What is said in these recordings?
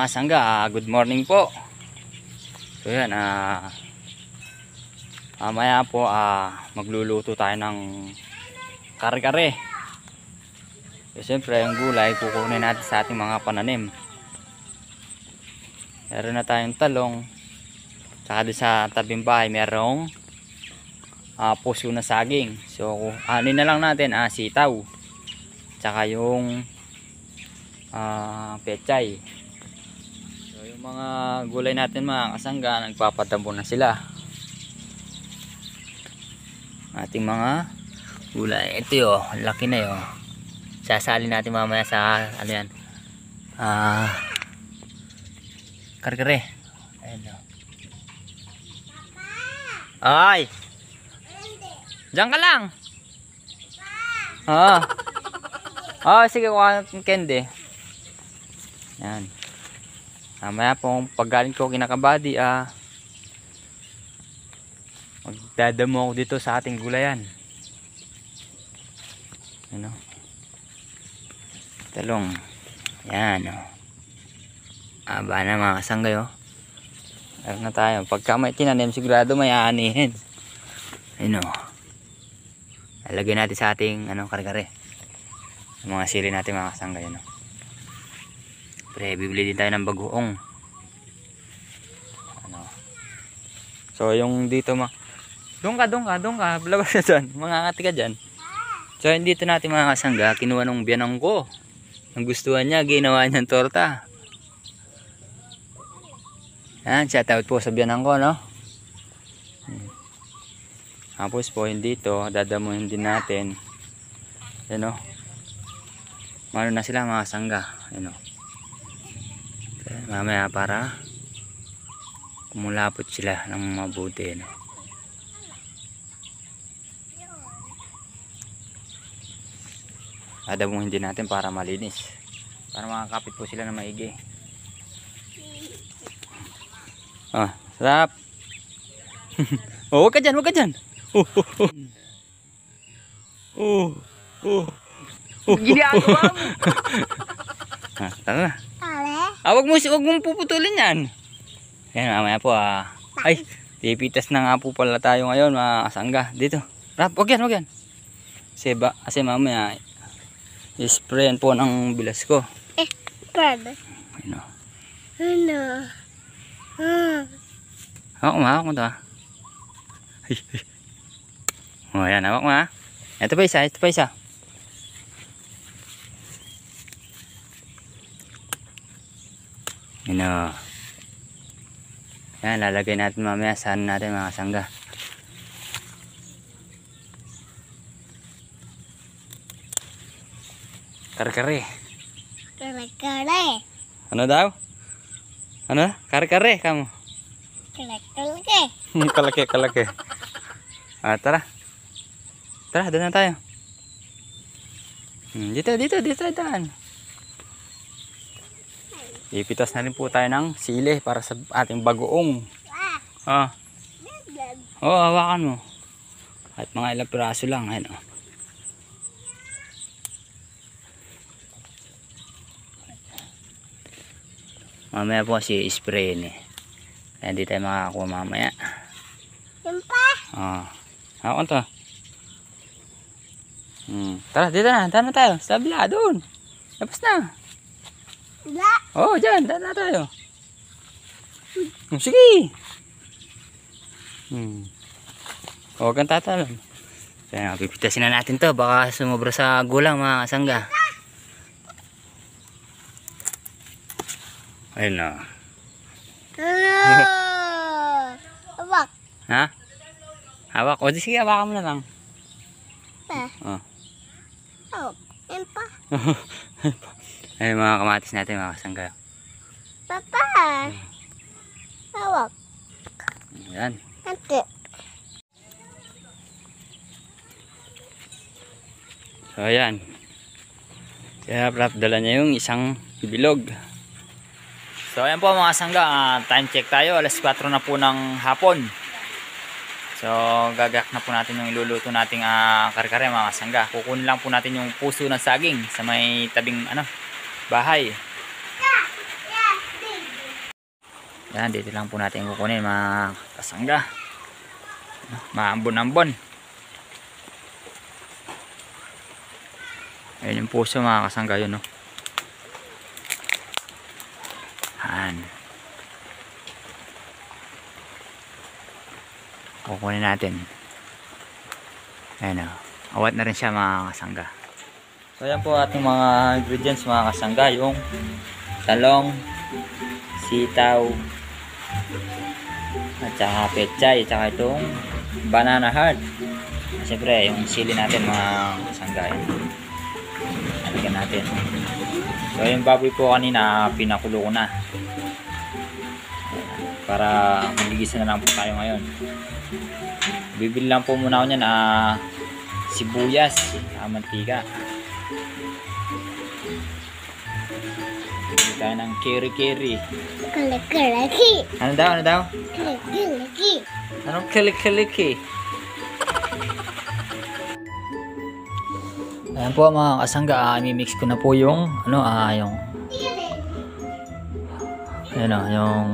mga sangga, good morning po. So yan, mamaya po magluluto tayo ng kare-kare. So siyempre yung gulay kukunin natin sa ating mga pananim. Meron na tayong talong, tsaka din sa tabing bahay merong puso na saging. So ano na lang natin, sitaw, tsaka yung pechay. So yung mga gulay natin mga kasangga, nagpapatambo na sila. Ating mga gulay, ito yo, laki na yo. Sasali natin mamaya sa ano yan, kare-kare. Ayun o. Ay, diyan ka lang. Sige, kuha ng candy. Yan. Mamaya pong paggaling ko kinakabady, magdadamo ako dito sa ating gulayan. Ano? Talong. Yan o. Aba na mga kasanggay o. Meron na tayo. Pagka may tinanim, sigurado may aanihin. Ayun o. Lalagay natin sa ating kare-kare. Mga sili natin mga kasanggay. Ano? Pre, bibili din tayo ng bagoong. Ano? So yung dito doon ka. Labas ka dyan. Mangangati ka dyan. So yung dito natin mga kasangga, kinuha ng biyanang ko. Ang gustuhan niya, ginawa niyang torta. Yan, shout out po sa biyanang ko, no? Tapos po yung dito, dadamuhin din natin. Yan o. Mano na sila mga kasangga. Yan o. Mamaya para kumulapot sila ng mabuti, no? Dadamuhin din natin para malinis, para makakapit po sila na maigi. Sarap. Huwag ka dyan. Ginagawa mo. Tara na. Huwag mong puputulin yan. Yan, mamaya po ay, pipitas na nga po pala tayo ngayon mga kasangga. Dito. Rap, huwag yan. Kasi mamaya isprayan po ng bilas ko. Hawak mo to. Yan, hawak mo ha. Ito pa isa. Yan, lalagay natin mamaya saan natin mga sangga. Kare-kare. Ano daw? Ano? Kare-kare kamu. Kalaki. Tara. Doon na tayo. Dito daan. Ipitas na rin po tayo ng sili para sa ating bagoong. Hawakan mo. At mga ilang piraso lang. Ayun, mamaya po si-spray yun eh. Kaya hindi tayo makakakuha mamaya. Yung pa? Hawakan to. Tara, dito na. Tara na tayo. Sa bila, doon. Tapos na. Dyan. Tara na tayo. Sige. Huwag kang tatalon. Kaya pipitasin na natin to. Baka sumobra sa gulang mga kasangga. Ayun na. Hawak. Ha? Hawak. Sige, hawakan mo na lang. Hawak. Yan pa. Ayun mga kamatis natin mga kasangga. Papa. Hawak. Ayan. Ate. So ayan. Kaya Rap dala niya yung isang bilog. So ayan po mga sangga, time check tayo, alas 4 na po ng hapon. So gagak na po natin yung iluluto nating kare-kare mga sangga. Kukunin lang po natin yung puso ng saging sa may tabing bahay. Yan, dito lang po natin kukunin mga kasangga. Maambon-ambon. Ayun yung puso mga kasangga yun, no? Yan. Kukunin natin. Ayan, awat na rin siya mga kasangga. So yan po ating mga ingredients mga kasangga. Yung talong, sitaw, at saka pechay, at saka itong banana heart. Siyempre yung sili natin mga kasangga. Halagyan natin. So yung baboy po kanina pinakulo ko na. Para magigisa na lang po tayo ngayon. Bibili lang po muna ako niyan sibuyas, mantika. Bibili tayo ng keri-keri. Kalaki. Ano daw? Ano daw? Kalaki. Anong kili-kiliki? Ayan po mga kasangga, i-mix ko na po yung yung yung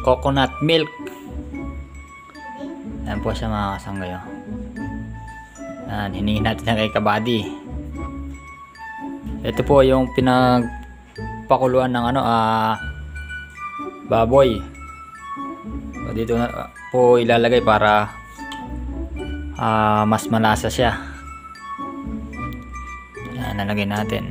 coconut milk. Ayan po siya mga kasangga yun. Ayan, hiningin natin na kay Kabady. Ito po yung pinagpakuluan ng baboy. So, dito na po ilalagay para mas malasa siya. Ayan, nalagay natin.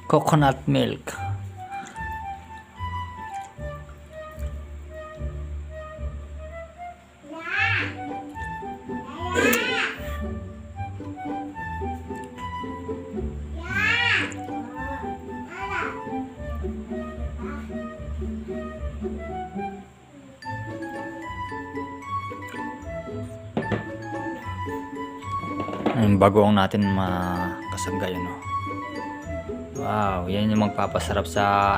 Coconut milk. Yung bagoong natin makasangga yun, no? Wow, yan yung magpapasarap sa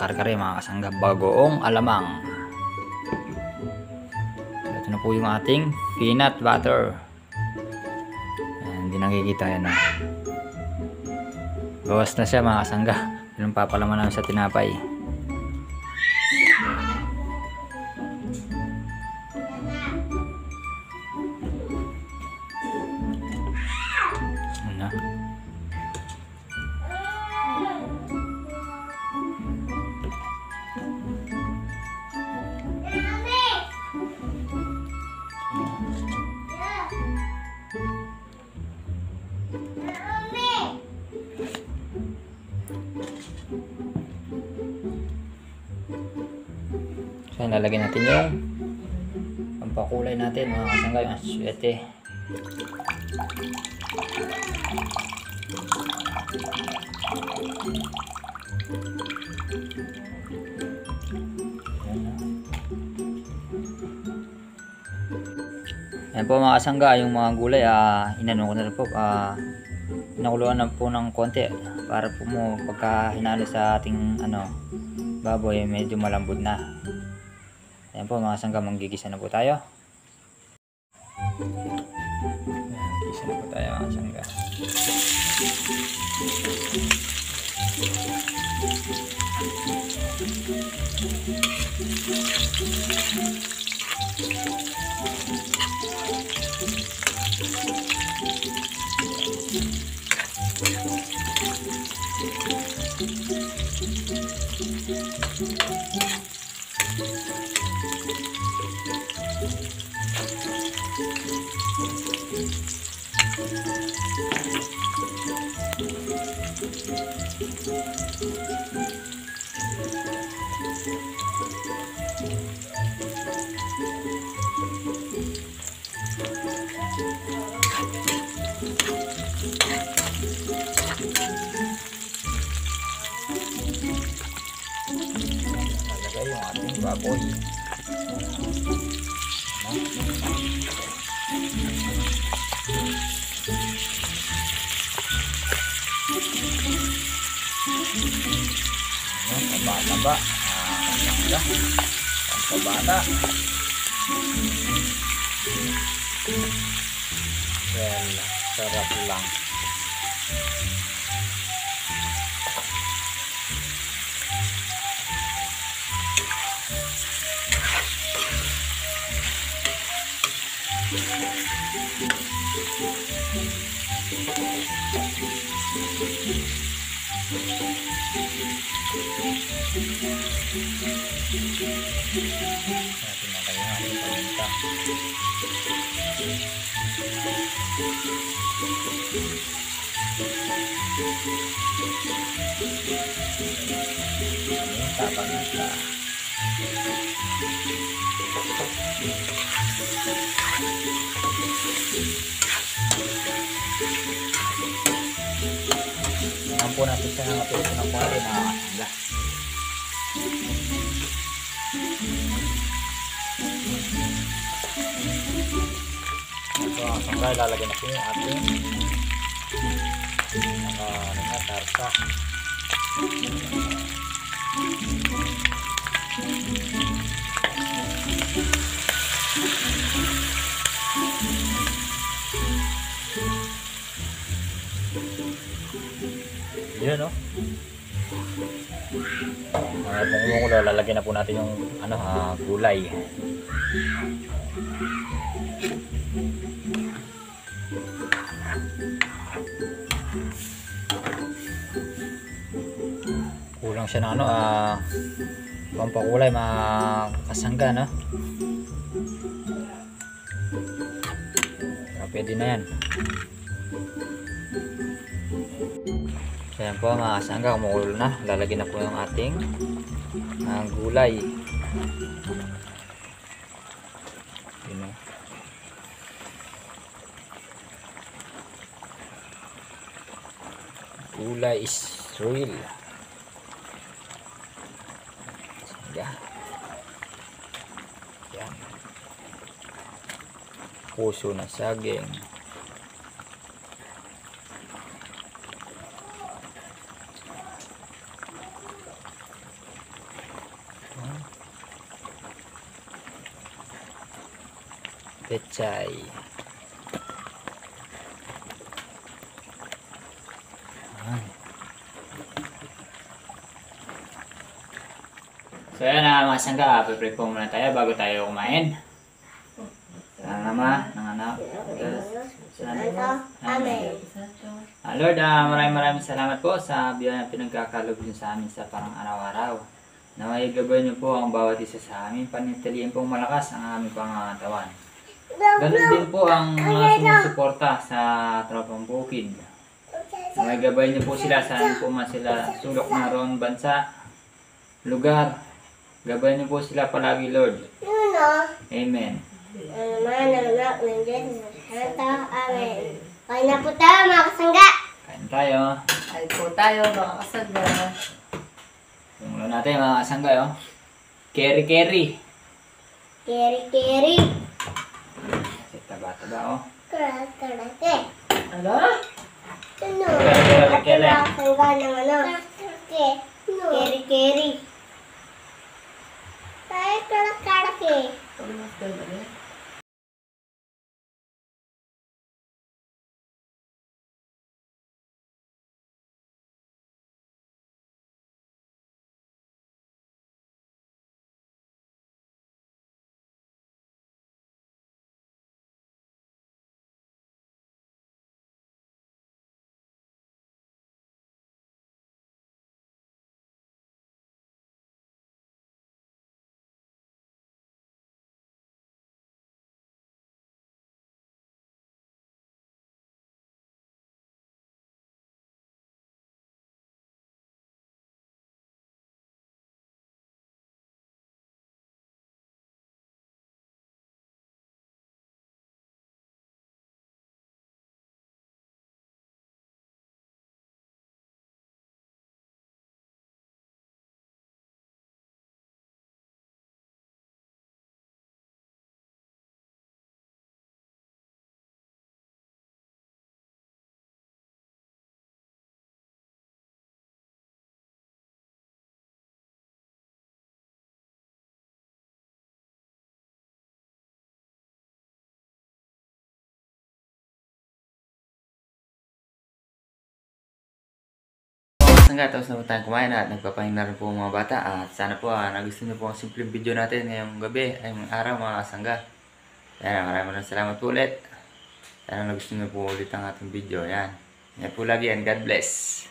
kare-kare mga kasangga. Bagoong alamang. Ito na po yung ating peanut butter. Hindi nakikita yan, no? Bawas na siya mga kasangga. Yung papalaman namin sa tinapay. So, lalagyan natin yung pampakulay natin mga kasangga, yung asyete. Ayan po mga kasangga, yung mga gulay inano ko na rin po, pinakuluan na po ng konti para po pagka hinalo sa ating baboy medyo malambot na. Ayan po mga kasangga, manggigisa na po tayo. Manggigisa na po tayo mga kasangga. Nalagay yung ating baboy. Taba-taba. Kasangga. Taba-taba. Well, sarap lang. Natin na kayo ang ating paminta. Paminta. Ngayon po natin siya ng matuloy ng kuwari na hangga. Ito ang sangray, lalagyan natin yung ating tarsa. Yun, no? Kung lalagyan na po natin yung gulay. Kulang siya na pampakulay, makasangga, no? Pero pwede na yan. So yan po mga kasangga, kumukulo na. Lalagyan na po yung ating gulay. Yun, no? Gulay is real. Yan. Yan. Puso na saging. Pechay. So yan na mga sangga, prepare po muna tayo bago tayo kumain. Sa Ama, ng Anak, Amen. Lord, maraming salamat po sa biyaya na pinagkakaloob niyo sa amin sa parang araw-araw. Naway gabay niyo po ang bawat isa sa amin, panitiliin pong malakas ang aming pangangatawan. Ganun din po ang sumusuporta sa Tropang Bukid. Naway gabay niyo po sila, saan po man sila sulok na roon bansa, lugar. Gabay niyo po sila palagi, Lord. Amen. Amen. Kain na po tayo mga kasangga. Kain tayo. Kain po tayo mga kasangga. Yung ulo natin mga kasangga, oh. Keri. Keri. Taba-taba, oh. Karate. Ano? Ano? Kele. Kasangga ng Keri. Tayo karate. Ano mas dali? Sangga, tapos na po tayong kumain at nagpapahinga na rin po ang mga bata. At sana po nagustuhan niyo po ang simpleng video natin ngayong gabi, ay araw mga kasangga. Yan, maraming salamat po ulit. Sana nagustuhan niyo po ulit ang ating video. Yan. Yan po lagi and God bless.